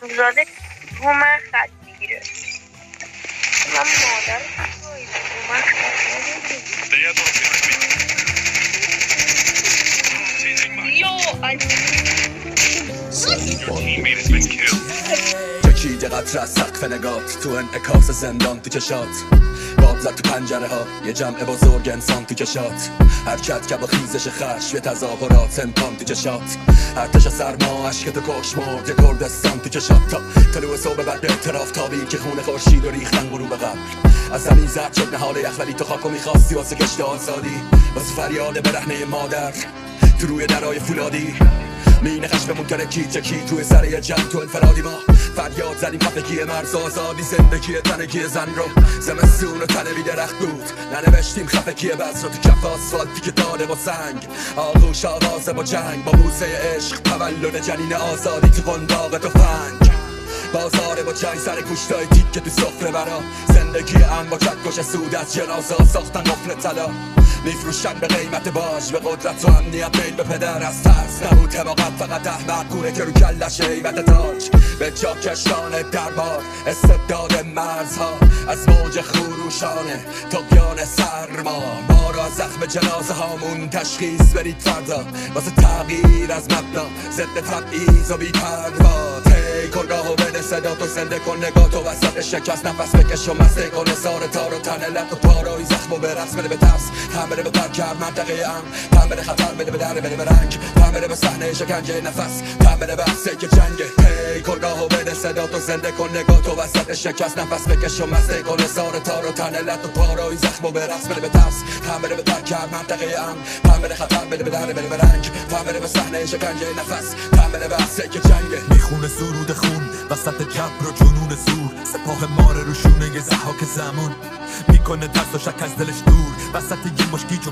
زاده رو من خط میگیره. من مادر رو من خط یکی قطر از سقف نگات تو انعکاس زندان تو چشات باد زد تو پنجره ها یه جمع بزرگ انسان تو کشات حرکت که با خیزش خشم یه تظاهرات امکان تو چشات ارتش سرما عشق تو کش مرد یه کردستان تو چشات تا طلوع صبح بعد به اعتراف تابی که خون خورشید و ریختن غروب قبل از زمین زد شد نهال یخ ولی تو خاکو میخواستی واسه کشت آزادی واسه فریاد برهنه مادر تو روی درای فولادی مینه خشممون کرده کیچه کی توی سر یه جمع تو انفرادی ما فریاد زدیم خفگی مرز آزادی زندگی تنگی زن رو زمستون و تنه بی درخت بود ننوشتیم خفگی بس رو تو کف آسفالتی که داده با سنگ آغوش آوازه با جنگ با بوسه عشق تولد جنین آزادی تو قنداق تفنگ بازاره با جنگ سر گوشتای تیکه تو سفره برا زندگی ام با چکش سود از جنازه ساختن قفل طلا میفروشن به قیمت باج به قدرت و امنیت میل به پدر از ترس نبود حماقت فقط احمق کوره که رو کلش هیبت تاج به جا کشان دربار استبداد مرزها از موج خروشانه طغیان سرما ما را از زخم جنازه هامون تشخیص برید فردا واسه تغییر از مبنا ضد تبعیض و بی پروا کلگاه و بده صدا تو زنده کن نگاه تو وسط شکست نفس بکش و مسته کن سار تار و تنه لط و پارایی زخم و برس بده به ترس هم بده به پرکر منطقه ام هم بده خطر بده به دره بده به رنگ هم بده به صحنه شکنجه نفس هم بده به عکسه که جنگه کلگاه و بده صدا تو زنده کن نگاه تو وسط شکست نفس بکش و مسته کن سار تار و تنه لط و پارایی زخم و برس بده به ترس هم بده به پرکر منطقه ام هم بده خطر بده به دره بده به رنگ هم بده به صحنه شکنجه نفس هم بده به عکسه که جنگه میخونه سرود خون وسط جبر و جنون زور سپاه ماره روشونه یه زحاک زمان میکنه ترس و شک از دلش دور وسط یه مشکی